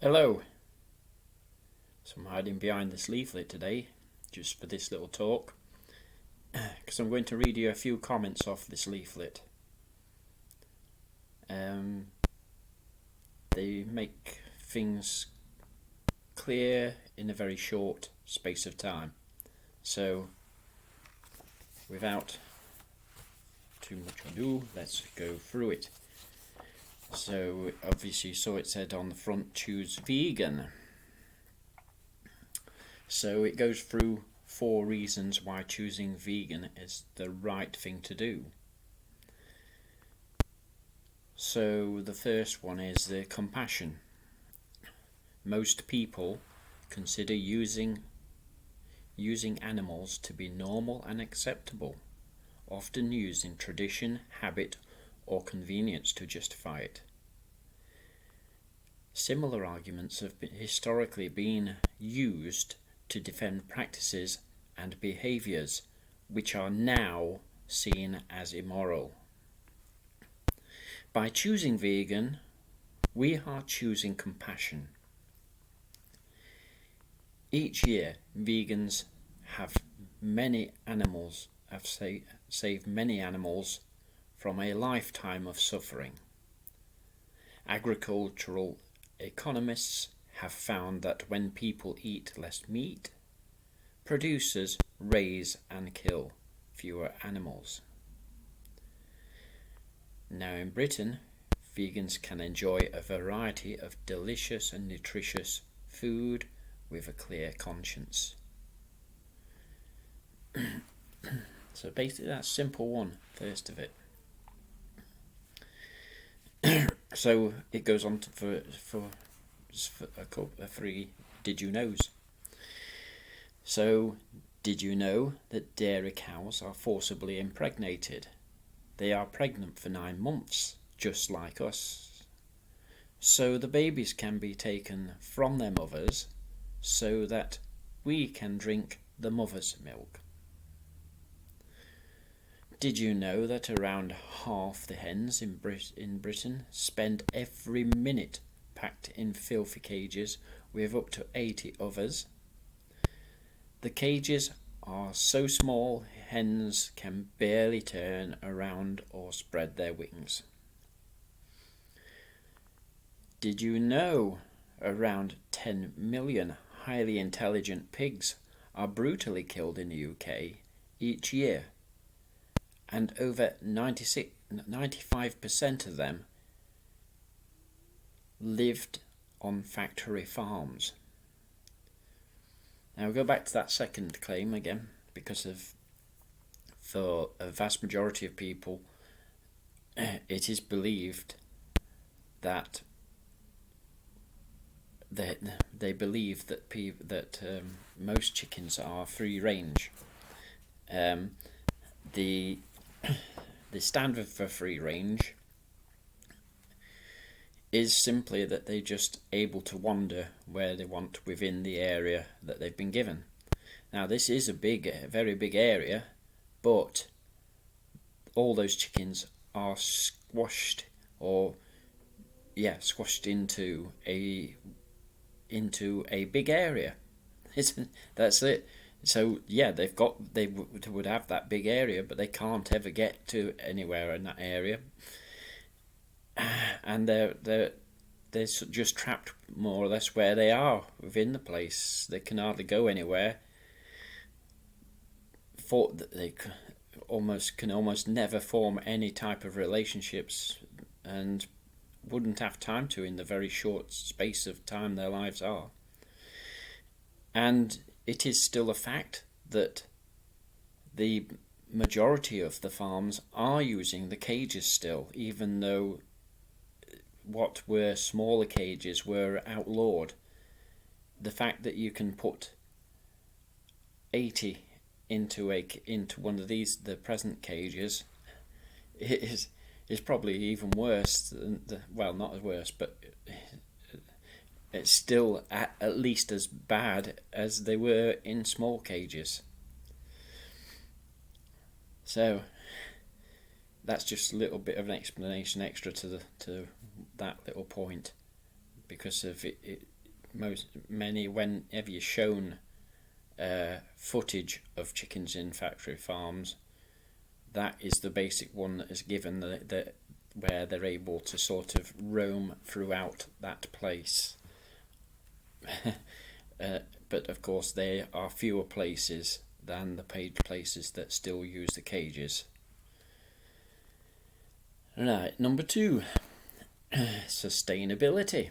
Hello. So I'm hiding behind this leaflet today, just for this little talk, because I'm going to read you a few comments off this leaflet. They make things clear in a very short space of time. So, without too much ado, let's go through it. So, obviously you saw it said on the front, choose vegan. So it goes through 4 reasons why choosing vegan is the right thing to do. So the first one is the compassion. Most people consider using animals to be normal and acceptable, often using tradition, habit, or convenience to justify it. Similar arguments have historically been used to defend practices and behaviours which are now seen as immoral. By choosing vegan, we are choosing compassion. Each year, vegans have saved many animals from a lifetime of suffering. Agricultural economists have found that when people eat less meat, producers raise and kill fewer animals. Now in Britain, vegans can enjoy a variety of delicious and nutritious food with a clear conscience. So basically that's simple one, first of it. So it goes on for a 3 did you knows. So, did you know that dairy cows are forcibly impregnated? They are pregnant for 9 months, just like us. So the babies can be taken from their mothers so that we can drink the mother's milk. Did you know that around half the hens in Britain spend every minute packed in filthy cages with up to 80 others? The cages are so small hens can barely turn around or spread their wings. Did you know around 10 million highly intelligent pigs are brutally killed in the UK each year? And over 95% of them lived on factory farms. Now we'll go back to that second claim again, because for a vast majority of people, it is believed that they believe that most chickens are free range. The standard for free range is simply that they're just able to wander where they want within the area that they've been given. Now this is a very big area, but all those chickens are squashed into a big area. That's it. So yeah, they would have that big area, but they can't ever get to anywhere in that area, and they're just trapped more or less where they are within the place. They can hardly go anywhere. They can almost never form any type of relationships, and wouldn't have time to in the very short space of time their lives are. And it is still a fact that the majority of the farms are using the cages still, even though what were smaller cages were outlawed. The fact that you can put 80 into one of these, the present cages, is probably even worse than not as worse, but it's still at least as bad as they were in small cages. So that's just a little bit of an explanation extra to that little point, because of whenever you're shown footage of chickens in factory farms, that is the basic one that is given, where they're able to sort of roam throughout that place. But of course there are fewer places than the paid places that still use the cages. Right, number 2, sustainability.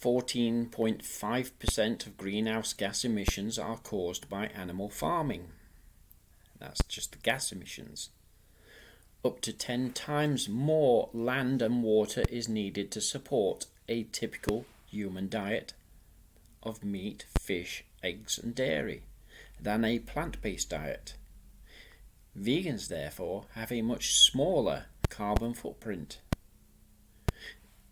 14.5% of greenhouse gas emissions are caused by animal farming. That's just the gas emissions. Up to 10 times more land and water is needed to support a typical human diet of meat, fish, eggs and dairy than a plant-based diet. Vegans, therefore, have a much smaller carbon footprint.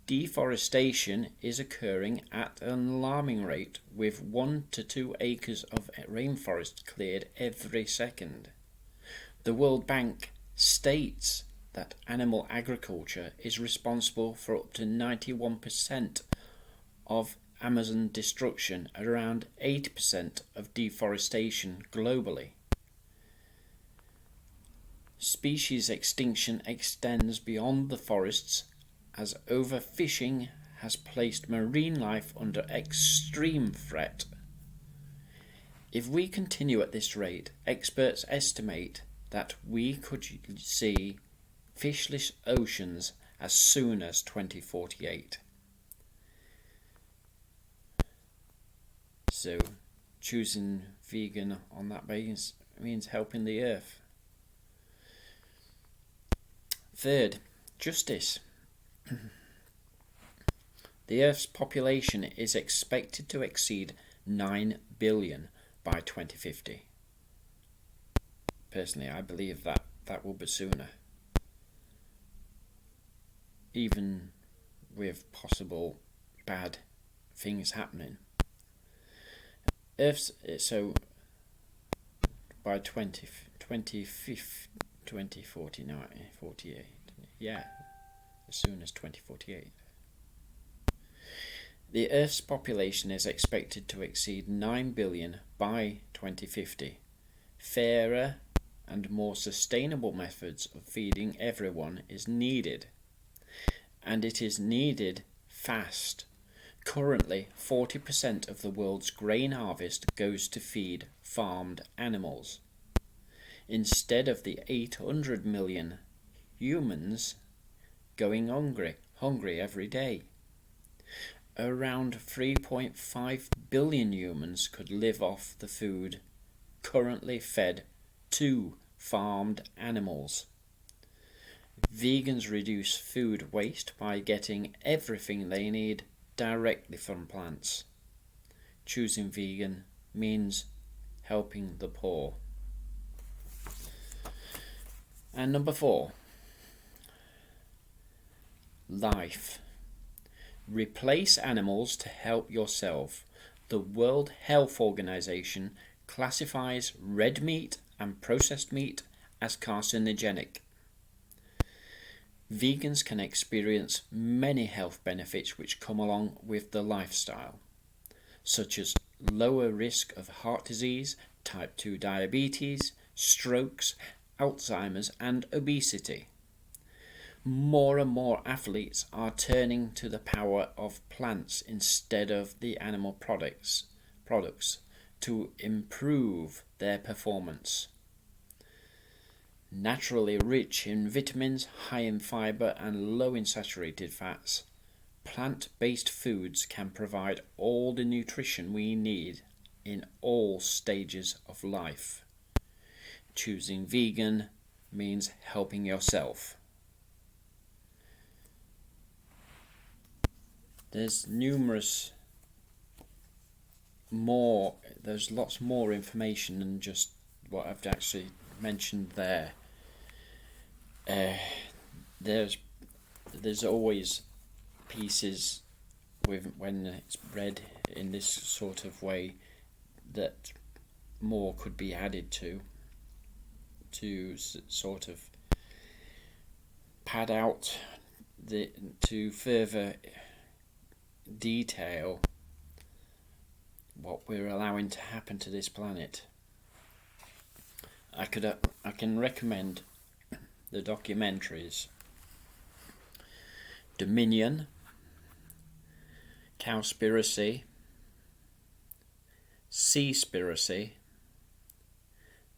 Deforestation is occurring at an alarming rate, with 1 to 2 acres of rainforest cleared every second. The World Bank states that animal agriculture is responsible for up to 91% of Amazon destruction, around 80% of deforestation globally. Species extinction extends beyond the forests, as overfishing has placed marine life under extreme threat. If we continue at this rate, experts estimate that we could see fishless oceans as soon as 2048. So, choosing vegan on that basis means helping the earth. Third, justice. The Earth's population is expected to exceed 9 billion by 2050. Personally, I believe that will be sooner, even with possible bad things happening. So by 2049, 48, yeah, as soon as 2048. The Earth's population is expected to exceed 9 billion by 2050. Fairer and more sustainable methods of feeding everyone is needed, and it is needed fast. Currently, 40% of the world's grain harvest goes to feed farmed animals, instead of the 800 million humans going hungry every day. Around 3.5 billion humans could live off the food currently fed to farmed animals. Vegans reduce food waste by getting everything they need directly from plants. Choosing vegan means helping the poor. And number 4, life. Replace animals to help yourself. The World Health Organization classifies red meat and processed meat as carcinogenic. Vegans can experience many health benefits which come along with the lifestyle, such as lower risk of heart disease, type 2 diabetes, strokes, Alzheimer's and obesity. More and more athletes are turning to the power of plants instead of the animal products to improve their performance. Naturally rich in vitamins, high in fibre and low in saturated fats, plant-based foods can provide all the nutrition we need in all stages of life. Choosing vegan means helping yourself. There's lots more information than just what I've actually mentioned there. There's always pieces when it's read in this sort of way that more could be added to sort of pad out to further detail what we're allowing to happen to this planet. I can recommend the documentaries Dominion, Cowspiracy, Seaspiracy,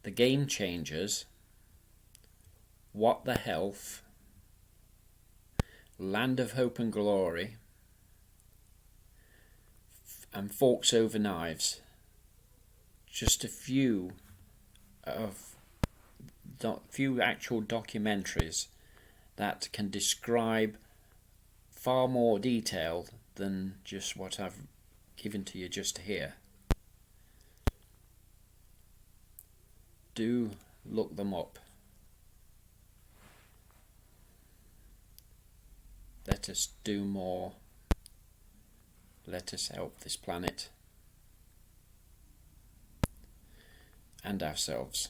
The Gamechangers, What the Health, Land of Hope and Glory, and Forks Over Knives. Just a few actual documentaries that can describe far more detail than just what I've given to you just here. Do look them up. Let us do more. Let us help this planet and ourselves.